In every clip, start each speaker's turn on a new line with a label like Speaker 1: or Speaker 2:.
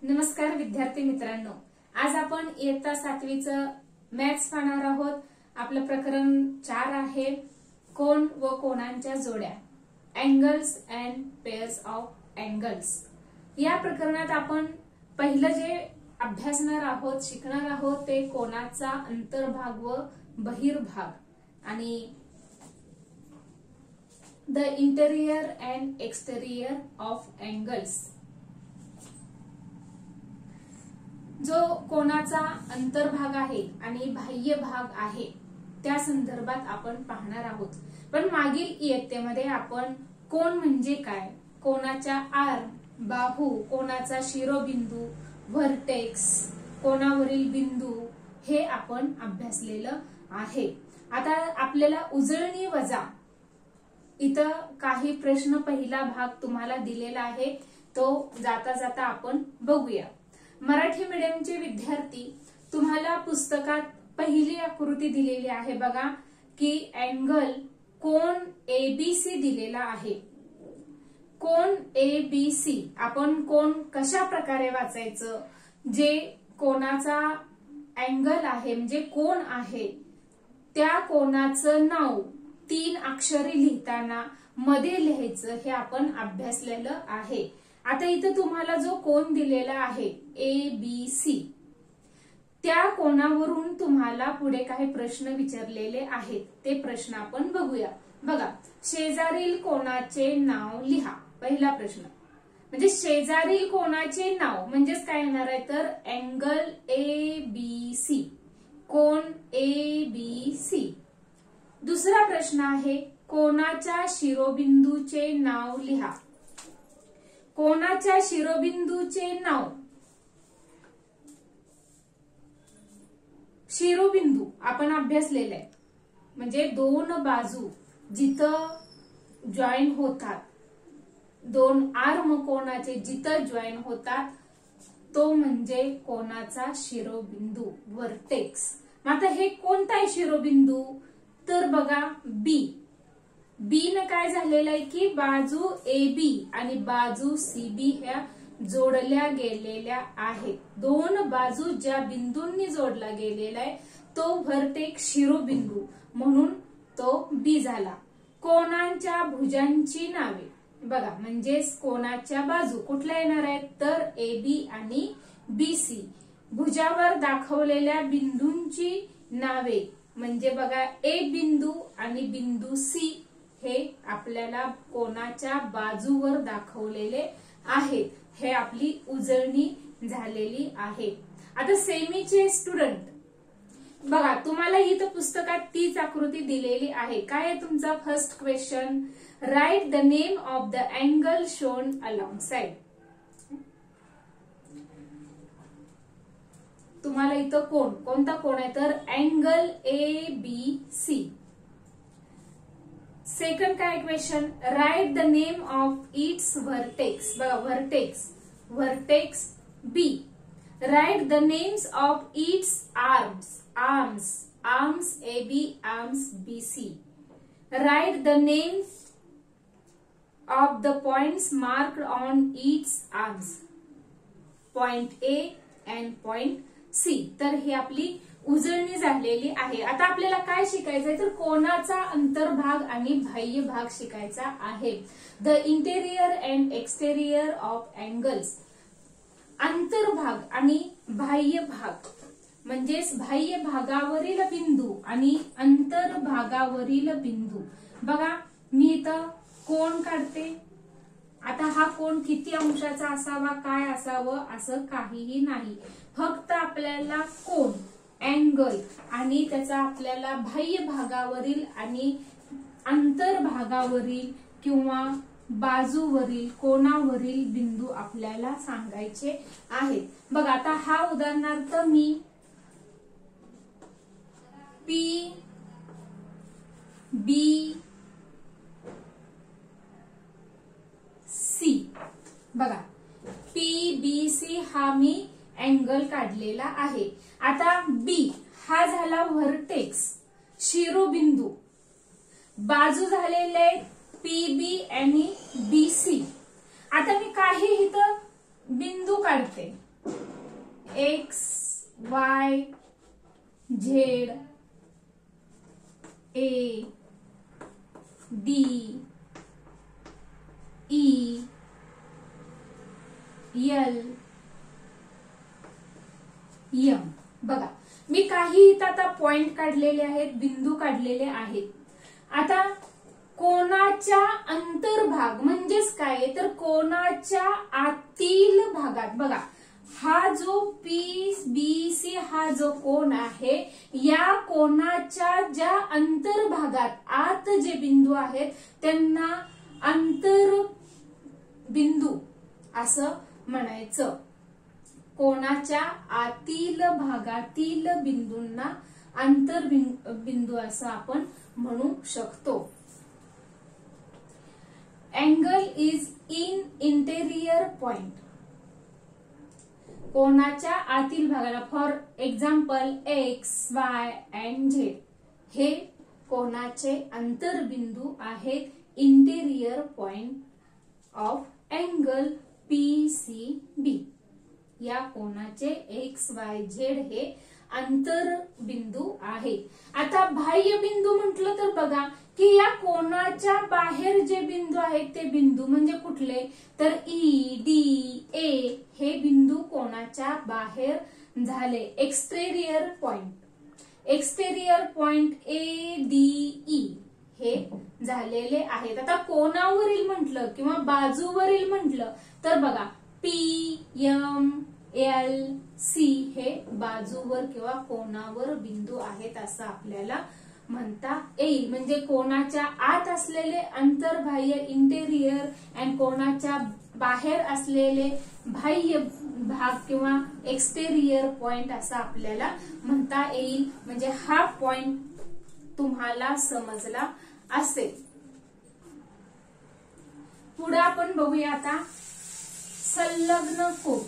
Speaker 1: नमस्कार विद्यार्थी मित्रांनो, आज आपण इयत्ता 7वीचं मॅथ्स पाहणार आहोत। आपलं प्रकरण 4 आहे कोन व कोनांच्या जोड्या, angles and pairs of angles. या प्रकरणात आपण पहिलं जे अभ्यासणार आहोत, शिकणार आहोत ते कोनाचा अंतर्भाग व बहिर्भाग आणि the interior and exterior of angles. जो कोनाचा अंतर्भाग आहे आणि बाह्य भाग आहे त्या संदर्भात आपण पाहणार आहोत। पण मागील इयत्तेमध्ये आपण कोन म्हणजे काय, कोनाच्या आर्म, बाहू, कोनाचा शिरोबिंदू, व्हर्टेक्स, कोनावरील बिंदू हे आपण अभ्यासलेलं आहे। आता आपल्याला उजळणी वजा इथं काही प्रश्न, पहिला भाग तुम्हाला दिलेला आहे, तो जाता जाता आपण बघूया। मराठी मीडियमचे विद्यार्थी, तुम्हाला पुस्तकात पहिली आकृती दिलेली आहे बघा की अँगल कोन एबीसी दिलेला आहे। कोन एबीसी आपण कोन कशा प्रकारे वाचायचं, जे कोनाचा अँगल आहे म्हणजे कोन आहे त्या कोनाचं नाव 3 अक्षरी लिहिताना मध्ये लिहायचं, हे आपण अभ्यासलेलं आहे। आता इथं तुम्हाला जो कोन दिलेला आहे एबीसी, त्या कोनावरून तुम्हाला पुढे काही प्रश्न विचारलेले आहेत, ते प्रश्न आपण बघूया। बघा, शेजारील कोनाचे नाव लिहा, पहिला प्रश्न। म्हणजे शेजारील कोनाचे नाव म्हणजेच काय येणार आहे तर अँगल एबीसी, कोन एबीसी। दुसरा प्रश्न आहे कोनाच्या शिरोबिंदूचे नाव लिहा। कोनाच्या शिरोबिंदूचे नाव, शिरोबिंदू आपण अभ्यासलेले आहे म्हणजे दोन बाजू जिथं जॉईन होतात, दोन आर्म कोनाचे जिथं जॉईन होतात तो म्हणजे कोनाचा शिरोबिंदू, व्हर्टेक्स। आता हे कोणता आहे शिरोबिंदू तर बघा बी। बी ने काय झालेलं आहे की बाजू AB आणि बाजू CB ह्या जोडल्या गेलेल्या आहेत। दोन बाजू ज्या बिंदूंनी जोडला गेलेला आहे तो व्हर्टेक्स शिरोबिंदू, म्हणून तो B झाला। कोनांच्या भुजांची नावे बघा, म्हणजेच कोनाच्या बाजू कुठल्या येणार आहेत तर AB आणि BC। भुजावर दाखवलेल्या बिंदूंची नावे म्हणजे बघा A बिंदू आणि बिंदू C हे आपल्याला कोनाच्या बाजूवर दाखवलेले आहेत। हे आपली उजळणी झालेली आहे। आता सेमीचे स्टुडंट बघा, तुम्हाला इथं पुस्तकात तीच आकृती दिलेली आहे। काय आहे तुमचा first question, write the name of the angle shown along side. तुम्हाला इथं कोणता कोण आहे तर अँगल ABC। सेकंड काय question, write the name of its vertex. बघा vertex, vertex B। Write the names of its arms, arms, arms AB, arms BC। Write the names of the points marked on its arms, point A and point C। तर ही आपली उजळणी झालेली आहे। आता आपल्याला काय शिकायचंय तर कोनाचा अंतर्भाग आणि बाह्य भाग शिकायचा आहे। The interior and exterior of angles. अंतर्भाग आणि बाह्य भाग म्हणजेच बाह्य भागावरील बिंदू आणि अंतर्भागावरील बिंदू। बघा मी इथं कोन काढते। आता हा कोन किती अंशाचा असावा, काय असावं असं काहीही नाही, फक्त आपल्याला कोन, अँगल आणि त्याचा आपल्याला बाह्य भागावरील आणि अंतर्भागावरील किंवा बाजूवरील कोनावरील बिंदू आपल्याला सांगायचे आहेत। बघा आता हा उदाहरणार्थ मी PBC, बघा PBC हा मी अँगल काढलेला आहे। आता B हा झाला व्हर्टेक्स, शिरोबिंदू, बाजू झालेले PB आणि BC। आता मी काही इथं बिंदू काढते, एल एम. बघा मी काही इथं आता पॉइंट काढलेले आहेत, बिंदू काढलेले आहेत. आता कोनाच्या अंतर्भाग म्हणजेच काय तर कोनाच्या आतील भागात बघा हा जो PBC हा जो कोन आहे या कोनाच्या ज्या अंतर्भागात आत जे बिंदू आहेत त्यांना अंतर्बिंदू असं म्हणायचं. कोनाच्या आतील भागातील बिंदूंना अंतर्बिंदू असं आपण म्हणू शकतो. Angle is in interior point. कोनाच्या आतील भागाला for example X, Y and Z हे कोनाचे अंतर्बिंदू आहेत. Interior point of angle PCB. या कोनाचे X, Y, Z हे अंतर्बिंदू आहे. आता बाह्य बिंदू म्हटलं तर बघा की या कोनाच्या बाहेर जे बिंदू आहेत ते बिंदू म्हणजे कुठले तर E, D, A हे बिंदू कोनाच्या बाहेर झाले. Exterior point. Exterior point ADE हे झालेले आहेत. आता कोनावरील म्हटलं किंवा बाजूवरील म्हटलं तर बघा PM, L, C हे बाजूवर किंवा कोनावर बिंदू आहेत असं आपल्याला म्हणता येईल. म्हणजे कोनाच्या आत असलेले अंतर्बाह्य इंटेरियर आणि कोनाच्या बाहेर असलेले बाह्य भाग किंवा एक्सटेरियर पॉइंट असं आपल्याला म्हणता येईल. म्हणजे हा पॉइंट तुम्हाला समजला असेल. पुढे आपण बघूया आता संलग्न कोन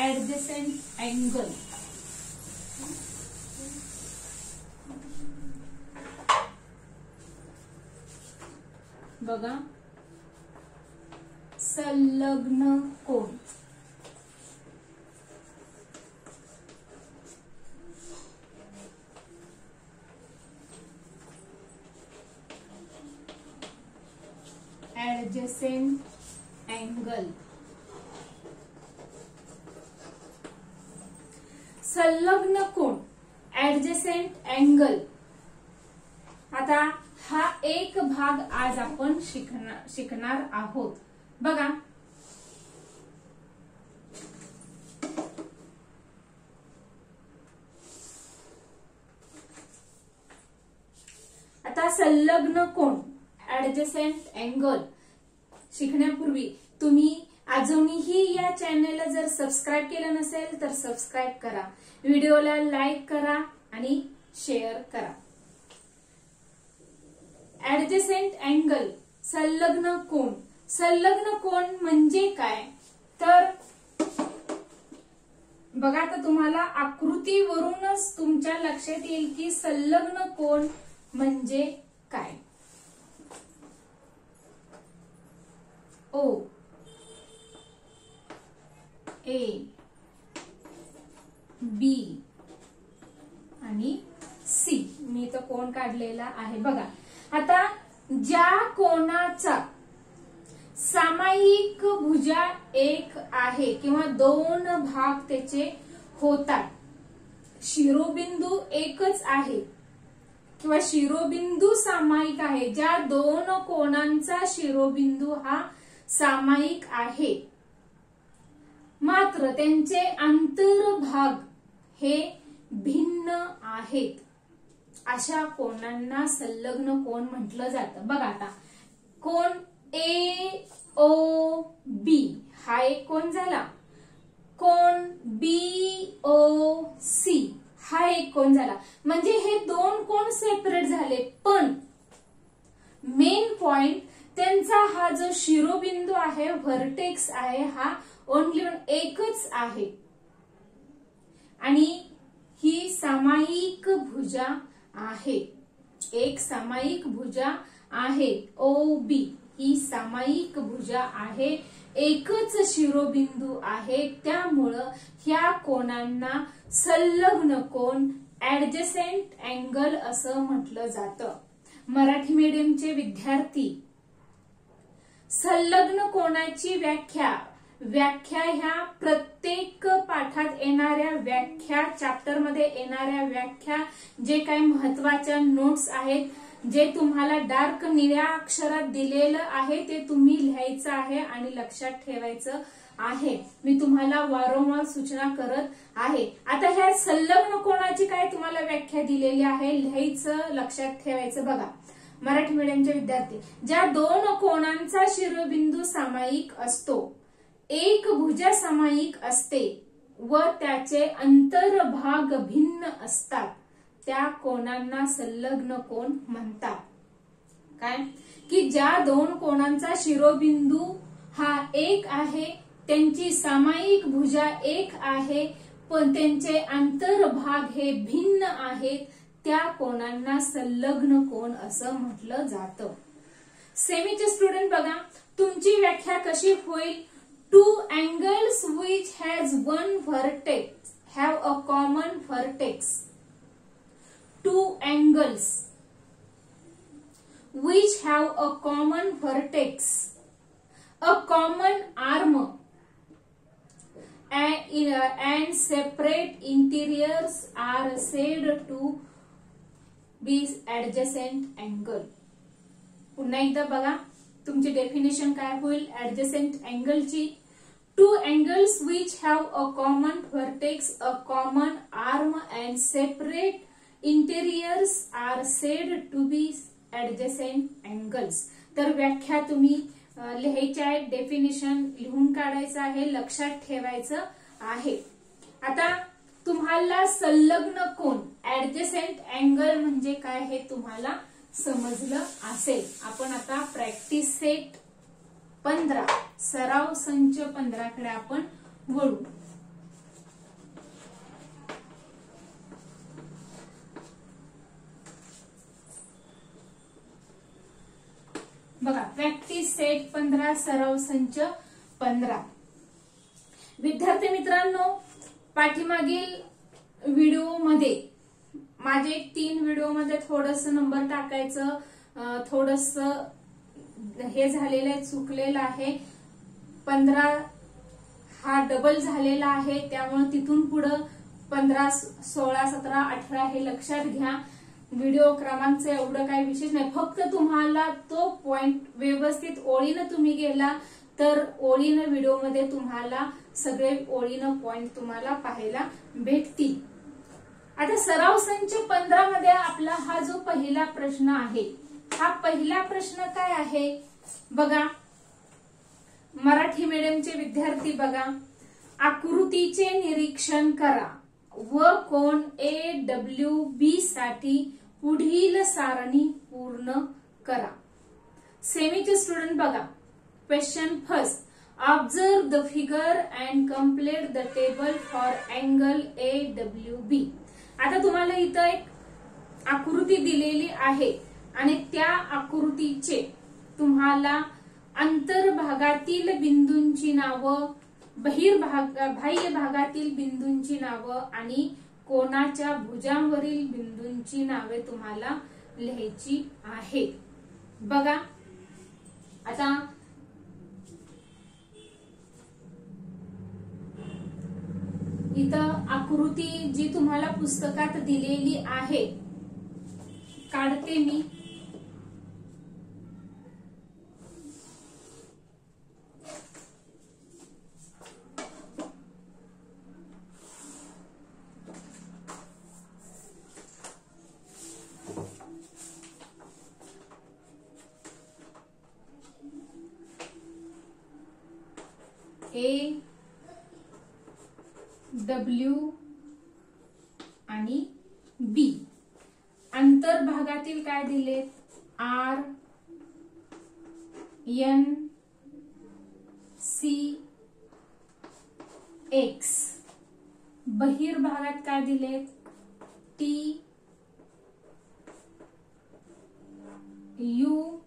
Speaker 1: ऍडजसेंट अँगल. बघा संलग्न कोन. Adjacent angle. संलग्न कोन ऍडजसेंट अँगल. आता हा एक भाग आज आपण शिकणार आहोत. बघा आता संलग्न कोन ऍडजसेंट अँगल शिकण्यापूर्वी तुम्ही अजूनही या चॅनलला जर सबस्क्राईब केलं नसेल तर सबस्क्राईब करा, व्हिडिओला लाईक करा आणि शेअर करा. ऍडजसेंट अँगल संलग्न कोन. संलग्न कोन म्हणजे काय तर बघा आता तुम्हाला आकृतीवरूनच तुमच्या लक्षात येईल की संलग्न कोन म्हणजे काय. O A B आणि C मी इथं कोन काढलेला आहे. बघा आता ज्या कोनाचा सामायिक भुजा एक आहे किंवा दोन भाग त्याचे होतात, शिरोबिंदू एकच आहे किंवा शिरोबिंदू सामायिक आहे, ज्या दोन कोनांचा शिरोबिंदू हा सामायिक आहे मात्र त्यांचे अंतर्भाग हे भिन्न आहेत, अशा कोनांना संलग्न कोन म्हटलं जातं. बघा आता कोन AOB हा एक कोन झाला, कोन BOC हा एक कोन झाला. म्हणजे हे दोन कोन सेपरेट झाले पण मेन पॉइंट त्यांचा हा जो शिरोबिंदू आहे व्हर्टेक्स आहे हा ओनली एकच आहे आणि ही सामायिक भुजा आहे. एक सामायिक भुजा आहे OB ही सामायिक भुजा आहे, एकच शिरोबिंदू आहे. त्यामुळं ह्या कोनांना संलग्न कोन ऍडजसेंट अँगल असं म्हटलं जातं. मराठी मीडियमचे विद्यार्थी संलग्न कोनाची व्याख्या व्याख्या ह्या प्रत्येक पाठात येणाऱ्या व्याख्या, चॅप्टर मध्ये येणाऱ्या व्याख्या, जे काही महत्वाच्या नोट्स आहेत, जे तुम्हाला डार्क निळ्या अक्षरात दिलेलं आहे ते तुम्ही लिहायचं आहे आणि लक्षात ठेवायचं आहे. मी तुम्हाला वारंवार सूचना करत आहे. आता ह्या संलग्न कोणाची काय तुम्हाला व्याख्या दिलेली आहे, लिहायचं, लक्षात ठेवायचं. बघा, मराठी मीडियमचे विद्यार्थी, ज्या दोन कोणांचा शिरोबिंदू सामायिक असतो, एक भुजा सामायिक असते व त्याचे अंतर्भाग भिन्न असतात, त्या कोणांना संलग्न कोण म्हणतात. काय की ज्या दोन कोणांचा शिरोबिंदू हा एक आहे, त्यांची सामायिक भुजा एक आहे, पण त्यांचे अंतर्भाग हे भिन्न आहेत, त्या कोणांना संलग्न कोण असं म्हटलं जातं. सेमीचे स्टुडंट बघा, तुमची व्याख्या कशी होईल. Two angles which has one vertex have a common vertex. Two angles which have a common vertex, a common arm, and separate interiors are said to be adjacent angle. पुन्हा एकदा बघा, तुमची डेफिनेशन काय होईल ऍडजसेंट अँगलची. Two angles which have a common vertex, a common arm and separate interiors are said to be adjacent angles. तर व्याख्या तुम्ही लिहायच्या आहे, डेफिनेशन लिहून काढायचं आहे, लक्षात ठेवायचं आहे. आता तुम्हाला संलग्न कोण, ऍडजसेंट अँगल म्हणजे काय हे तुम्हाला समजलं असेल. आपण आता प्रॅक्टिस सेट 15 सराव संच 15 कडे आपण वळू. बघा, प्रॅक्टिस सेट 15 सराव संच 15. विद्यार्थी मित्रांनो, पाठीमागील व्हिडिओ मध्ये माझे 3 व्हिडिओ मध्ये थोडस नंबर टाकायचं, थोडस हे झालेलं आहे, चुकलेलं आहे. 15 हा डबल झालेला आहे, त्यामुळे तिथून पुढं 15, 16, 17, 18 हे लक्षात घ्या. व्हिडिओ क्रमांकचं एवढं काही विशेष नाही, फक्त तुम्हाला तो पॉइंट व्यवस्थित ओळीनं तुम्ही गेला तर ओळीनं व्हिडिओमध्ये तुम्हाला सगळे ओळीनं पॉइंट तुम्हाला पाहायला भेटतील. आता सराव संच 15 मध्ये आपला हा जो पहिला प्रश्न आहे, हा पहिला प्रश्न काय आहे बघा. मराठी मीडियमचे विद्यार्थी बघा, आकृतीचे निरीक्षण करा व कोन AWB साठी पुढील सारणी पूर्ण करा. सेमीचे स्टुडंट बघा, question first, observe the figure and complete the table for angle AWB. आता तुम्हाला इथं एक आकृती दिलेली आहे आणि त्या आकृतीचे तुम्हाला अंतर्भागातील बिंदूंची नावं, बाह्य भागातील बिंदूंची नावं आणि कोणाच्या भुजांवरील बिंदूंची नावे तुम्हाला लिहायची आहेत. बघा, आता इथं आकृती जी तुम्हाला पुस्तकात दिलेली आहे काढते मी. AW आणि B. अंतर्भागातील काय दिले, R, N, C, X. बहिर्भागात काय दिले, T, U,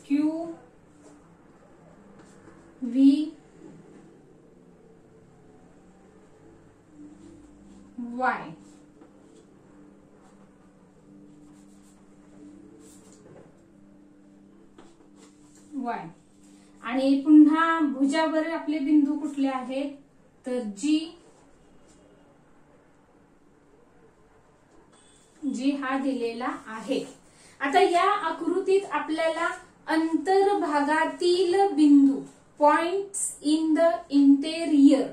Speaker 1: Q, V, Y. Y. आणि पुन्हा भुजावर आपले बिंदू कुठले आहेत तर जी हा दिलेला आहे. आता या आकृतीत आपल्याला अंतर्भागातील बिंदू पॉइंट्स इन द इंटेरियर,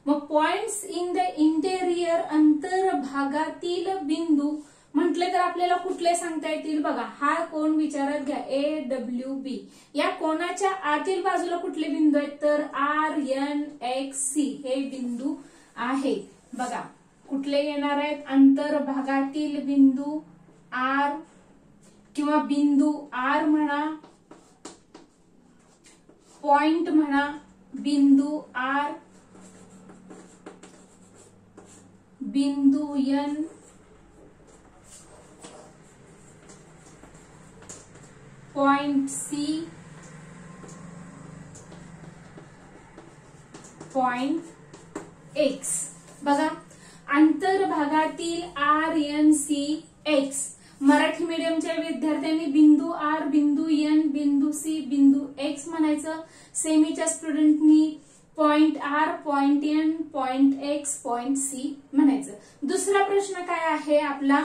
Speaker 1: मग पॉइंट्स इन द इंटेरियर अंतर्भागातील बिंदू म्हटले तर आपल्याला कुठले सांगता येतील बघा. हा कोण विचारात घ्या AWB. या कोणाच्या आतील बाजूला कुठले बिंदू आहेत तर RNXC हे बिंदू आहेत. बघा कुठले येणार आहेत अंतर्भागातील बिंदू R किंवा बिंदू R म्हणा, पॉइंट म्हणा बिंदू R, बिंदू N, point C, point X. बघा अंतर्भागातील RNCX. मराठी मीडियमच्या विद्यार्थ्यांनी बिंदू R, बिंदू N, बिंदू C, बिंदू X म्हणायचं. सेमीच्या स्टुडंटनी point R, point N, point X, point C म्हणायचं. दुसरा प्रश्न काय आहे आपला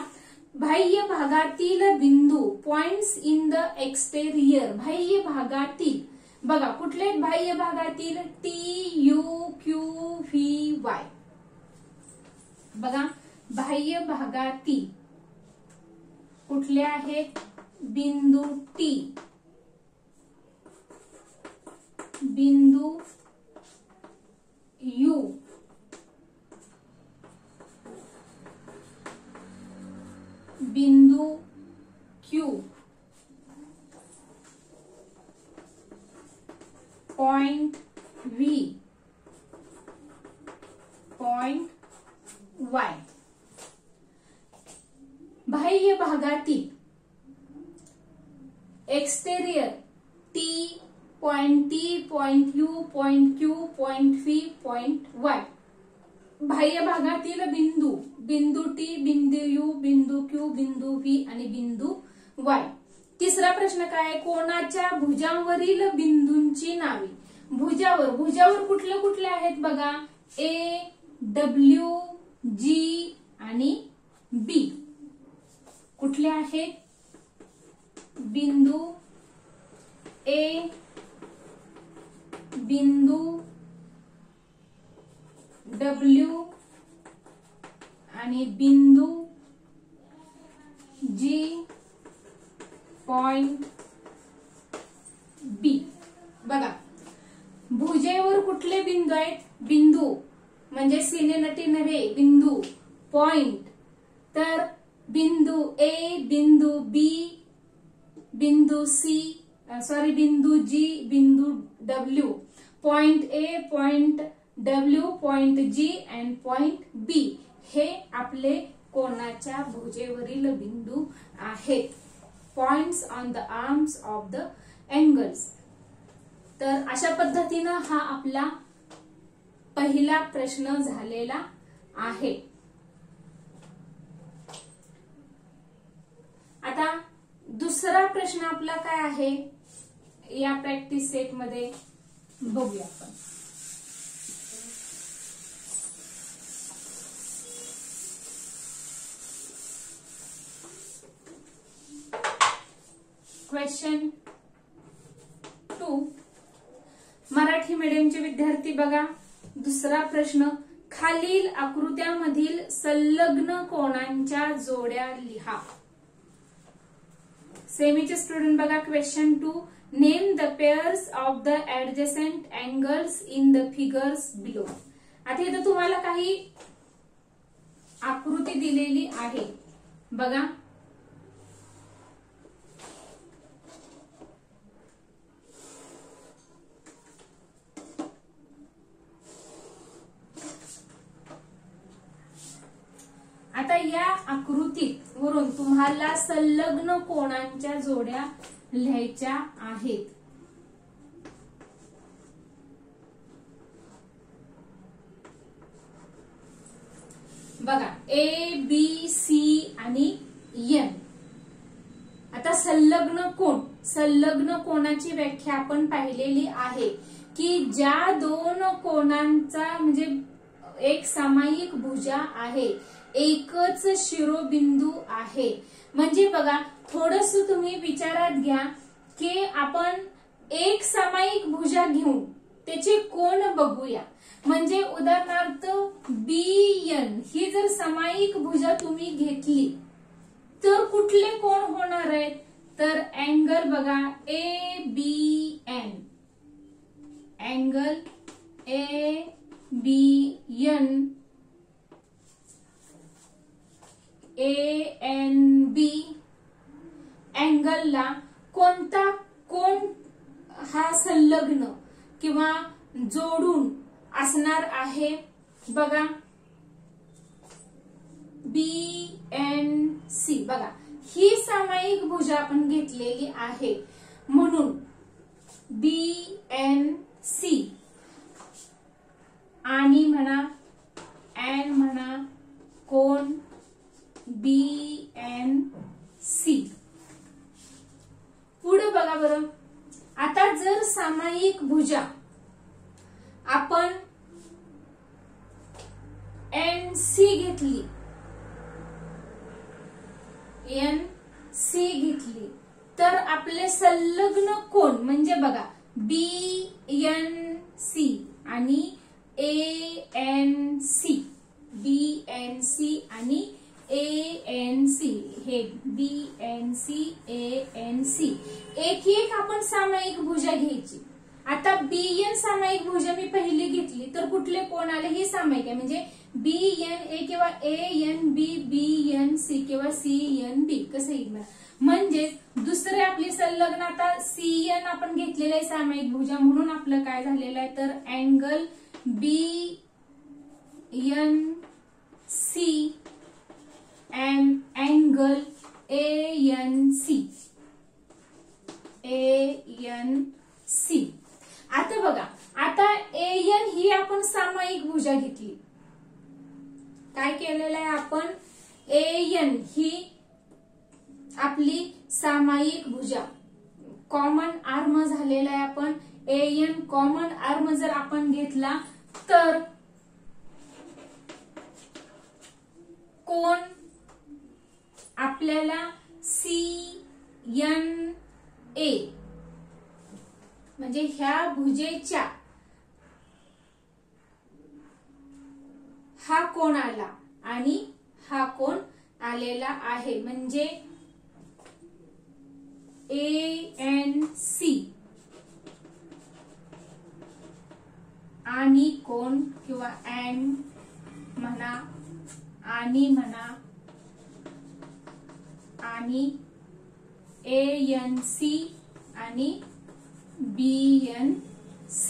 Speaker 1: बाह्य भागातील बिंदू पॉइंट्स इन द एक्सटेरियर. बाह्य भागातील बघा कुठले बाह्य भागातील TUQVY. बघा बाह्य भागातील कुठले आहेत बिंदू T, बिंदू U, बिंदू Q, point V, point Y. बाह्य भागातील exterior T, point T, point U, point Q, point V, point Y. बाह्य भागातील बिंदू बिंदू T, बिंदू U, बिंदू Q, बिंदू V आणि बिंदू Y. तिसरा प्रश्न काय आहे कोणाच्या भुजांवरील बिंदूंची नावे. भुजावर कुठले कुठले आहेत बघा A, W, G आणि B. कुठले आहेत बिंदू A, बिंदू W आणि बिंदू G, पॉइंट B. बघा भुजेवर कुठले बिंदू आहेत बिंदू म्हणजे सिने नटी नव्हे बिंदू पॉइंट तर बिंदू A, बिंदू B, बिंदू C, बिंदू G, बिंदू W, point A, point W, point G and point B हे आपले कोणाच्या भुजेवरील बिंदू आहेत. Points on the arms of the angles. तर अशा पद्धतीनं हा आपला पहिला प्रश्न झालेला आहे. आता दुसरा प्रश्न आपला काय आहे या प्रॅक्टिस सेट मध्ये बघूया आपण. क्वेश्चन 2. मराठी मीडियमचे विद्यार्थी बघा दुसरा प्रश्न खालील आकृत्यामधील संलग्न कोणांच्या जोड्या लिहा. सेमीचे स्टुडंट बघा question 2. Name the pairs of the adjacent angles in the figures below. आता इथं तुम्हाला काही आकृती दिलेली आहे बघा. आता या आकृतीत वरून तुम्हाला संलग्न कोणांच्या जोड्या लिहायच्या आहेत. बघा A, B, C आणि N. आता संलग्न कोण संलग्न कोनाची व्याख्या आपण पाहिलेली आहे की ज्या दोन कोनांचा म्हणजे एक सामायिक भुजा आहे, एकच शिरोबिंदू आहे. म्हणजे बघा थोडस तुम्ही विचारात घ्या की आपण एक सामायिक भुजा घेऊन त्याचे कोन बघूया. म्हणजे उदाहरणार्थ BN ही जर सामायिक भुजा तुम्ही घेतली तर कुठले कोन होणार आहेत, तर अँगल बघा ABN, अँगल ABN, ANB अँगलला कोणता कोन हा संलग्न किंवा जोडून असणार आहे बघा, BNC. बघा ही सामायिक भुजा आपण घेतलेली आहे म्हणून BNC आणि म्हणा N म्हणा कोन BNC. पुढे बघा बरं, आता जर सामायिक भुजा आपण NC घेतली, NC घेतली तर आपले संलग्न कोन म्हणजे बघा BNC आणि ANC, BNC आणि ANC, हे BNC ANC एक एक आपण सामायिक भुजा घ्यायची. आता BN सामायिक भुजा मी पहिली घेतली तर कुठले कोन आले, ही सामायिक आहे म्हणजे BNA किंवा ANB, BNC किंवा CNB कसं येईल. म्हणजे दुसरे आपली संलग्न आता CN आपण घेतलेलं आहे सामायिक भुजा म्हणून आपलं काय झालेलं आहे तर angle BNC and angle ANC. आता बघा, आता AN ही आपण सामायिक भुजा घेतली. काय केलेलं आहे आपण, AN ही आपली सामायिक भुजा कॉमन आर्म झालेला आहे. आपण AN कॉमन आर्म जर आपण घेतला तर कोन आपल्याला CNA म्हणजे ह्या भुजेच्या हा कोन आला आणि हा कोन आलेला आहे म्हणजे ANC आणि कोन किंवा अँड म्हणा आणि म्हणा आणि ANC आणि BNC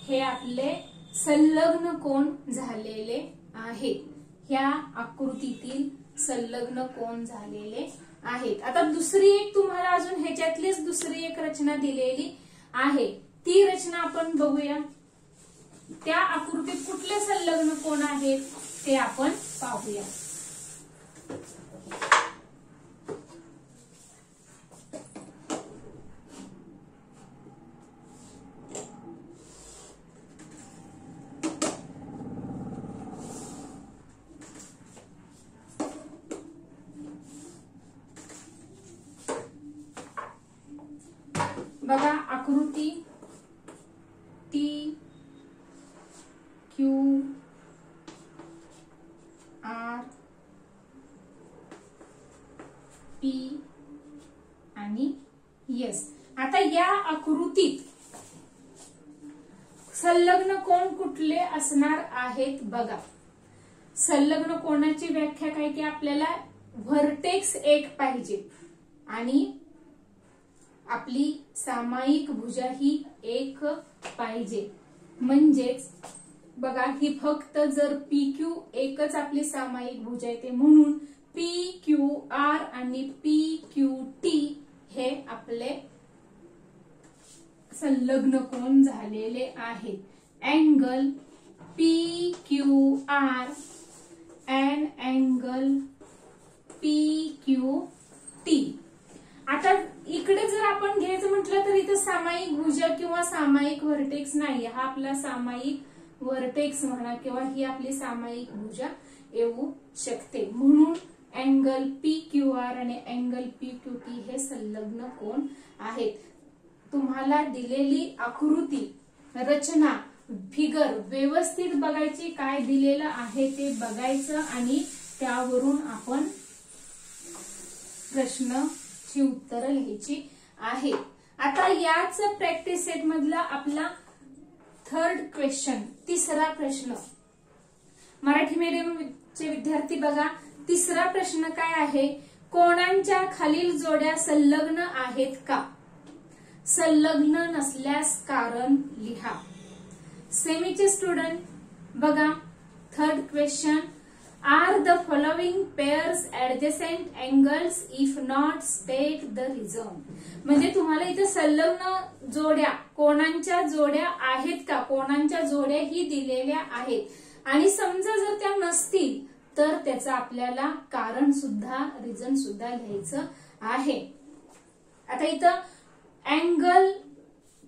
Speaker 1: हे आपले संलग्न कोन झालेले आहेत. ह्या आकृतीतील संलग्न कोन झालेले आहेत. आता दुसरी एक तुम्हाला अजून ह्याच्यातलीच दुसरी एक रचना दिलेली आहे, ती रचना आपण बघूया. त्या आकृतीत कुठले संलग्न कोन आहेत ते आपण पाहूया. बघा आकृती TQR P आणि S. आता या आकृतीत संलग्न कोन कुठले असणार आहेत बघा. संलग्न कोनाची व्याख्या काय की आपल्याला व्हर्टेक्स एक पाहिजे आणि आपली सामायिक भुजा ही एक पाहिजे. म्हणजेच बघा ही फक्त जर PQ एकच आपली सामायिक भुजा येते म्हणून PQR आणि PQT हे आपले संलग्न कोन झालेले आहेत. Angle PQR and angle PQT. आता इकडे जर आपण घ्यायचं म्हटलं तर इथं सामायिक भुजा किंवा सामायिक व्हर्टेक्स नाही, हा आपला सामायिक व्हर्टेक्स म्हणा किंवा ही आपली सामायिक भुजा येऊ शकते. म्हणून अँगल PQR आणि अँगल PQT हे संलग्न कोन आहेत. तुम्हाला दिलेली आकृती, रचना, फिगर व्यवस्थित बघायची, काय दिलेलं आहे ते बघायचं आणि त्यावरून आपण प्रश्नाची उत्तरं लिहायची आहे. आता याच प्रॅक्टिस सेट मधला आपला थर्ड क्वेश्चन, तिसरा प्रश्न. मराठी मीडियमचे विद्यार्थी बघा, तिसरा प्रश्न काय आहे, कोणांच्या खालील जोड्या संलग्न आहेत का? संलग्न नसल्यास कारण लिहा. सेमीचे स्टुडंट बघा, third question, are the following pairs adjacent angles, if not state the reason. म्हणजे तुम्हाला इथे संलग्न जोड्या, कोणांच्या जोड्या आहेत का, कोणांच्या जोड्या ही दिलेल्या आहेत आणि समजा जर त्या नसतील तर त्याचं आपल्याला कारण सुद्धा, रिझन सुद्धा लिहायचं आहे. आता इथं अँगल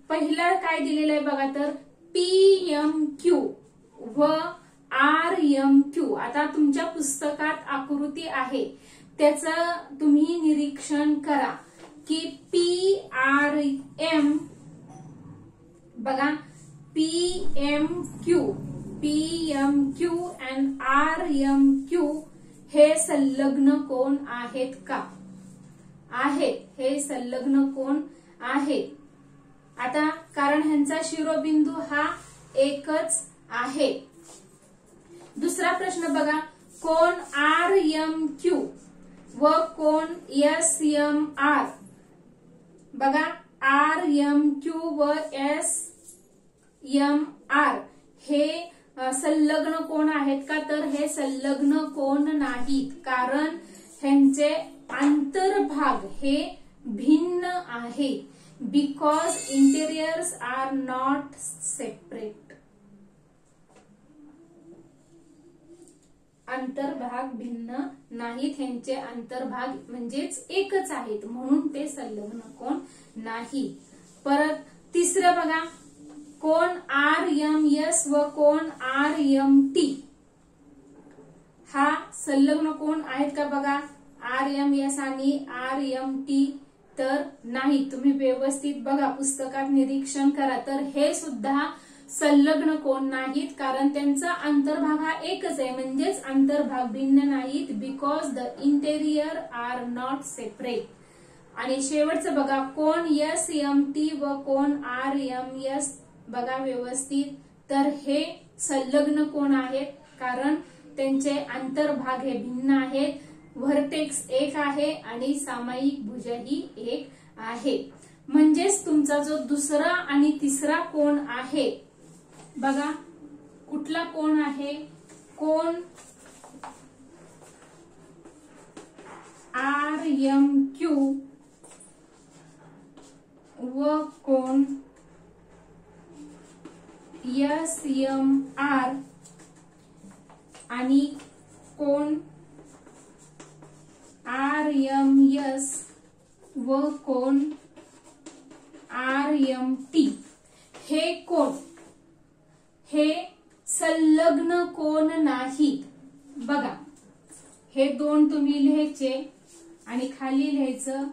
Speaker 1: पहिला काय दिलेलं आहे बघा, तर PMQ व RMQ. आता तुमच्या पुस्तकात आकृती आहे, त्याचं तुम्ही निरीक्षण करा की PRM बघा, PMQ and RMQ हे संलग्न कोन आहेत का? आहेत, हे संलग्न कोन आहेत. आता कारण ह्यांचा शिरोबिंदू हा एकच आहे. दुसरा प्रश्न बघा, कोन RMQ व कोन SMR. बघा, RMQ व SMR हे संलग्न कोन आहेत का? तर हे संलग्न कोन नाहीत, कारण ह्यांचे अंतर्भाग हे भिन्न आहे. Because interiors are not separate. अंतर्भाग भिन्न नाहीत, ह्यांचे अंतर्भाग म्हणजेच एकच आहेत, म्हणून ते संलग्न कोन नाही. परत तिसरं बघा, कोन RMS व कोन RMT हा संलग्न कोन आहेत का? बघा, RMS आणि RMT तर नाही. तुम्ही व्यवस्थित बघा, पुस्तकात निरीक्षण करा, तर हे सुद्धा संलग्न कोन नाहीत, कारण त्यांचा अंतर्भाग हा एकच आहे, म्हणजेच अंतर्भाग भिन्न नाहीत. Because the interior are not separate. आणि शेवटचं बघा, कोन SMT व कोन RMS बघा व्यवस्थित, तर हे संलग्न कोन आहेत, कारण त्यांचे अंतर्भाग हे भिन्न आहेत. व्हर्टेक्स एक आहे आणि सामायिक भुजा ही एक आहे. म्हणजेच तुमचा जो दुसरा आणि तिसरा कोन आहे बघा, कुठला कोन आहे? कोन RMQ व कोन SMR आणि कोन RMS व कोन RMT हे कोन हे संलग्न कोन नाहीत. बघा, हे दोन तुम्ही लिहायचे आणि खाली लिहायचं,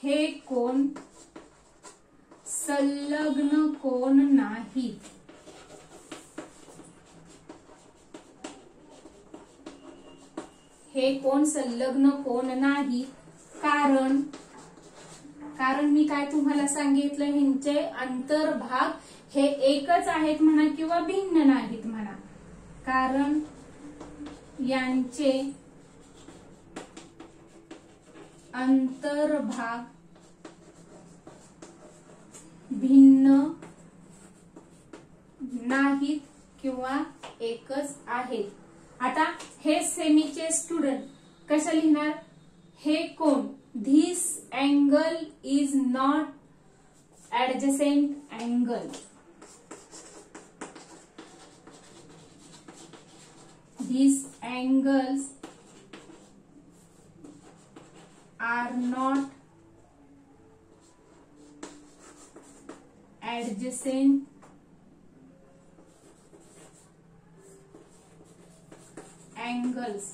Speaker 1: हे कोन संलग्न कोन नाहीत. हे कोन संलग्न कोन नाही, कारण मी काय तुम्हाला सांगितलं, ह्यांचे अंतर्भाग हे एकच आहेत म्हणा किंवा भिन्न नाहीत म्हणा, कारण यांचे अंतर्भाग भिन्न नाहीत किंवा एकच आहेत. आता हे सेमीचे स्टुडंट कसं लिहिणार? हे कोन, this angle is not adjacent angle. These angles are not adjacent angles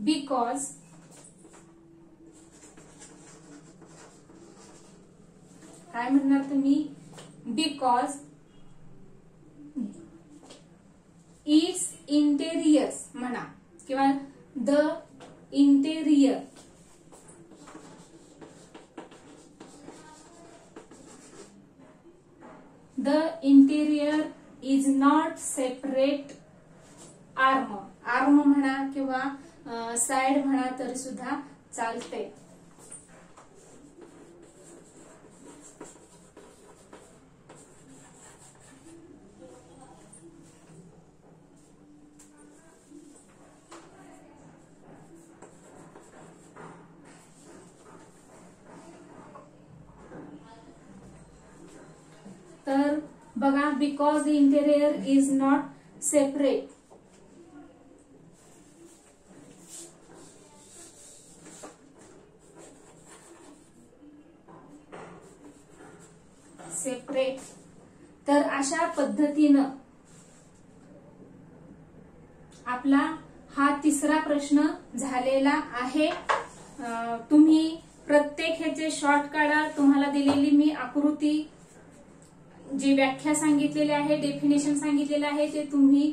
Speaker 1: because काय म्हणणार तुम्ही बिकॉज इट्स इंटेरियर्स म्हणा किंवा the interior is not separate arm म्हणा किंवा साइड म्हणा तरी सुद्धा चालते. तर बघा because the interior is not separate. तर अशा पद्धतीनं आपला हा तिसरा प्रश्न झालेला आहे. तुम्ही प्रत्येक ह्याचे शॉर्ट काढा. तुम्हाला दिलेली मी आकृती जी व्याख्या सांगितलेली आहे, डेफिनेशन सांगितलेलं आहे ते तुम्ही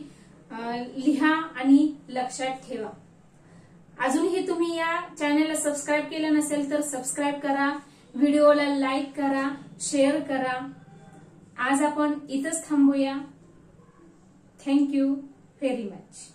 Speaker 1: लिहा आणि लक्षात ठेवा. अजूनही तुम्ही या चॅनलला सबस्क्राईब केलं नसेल तर सबस्क्राईब करा, व्हिडिओला लाईक करा, शेअर करा. आज आपण इथंच थांबूया. Thank you very much.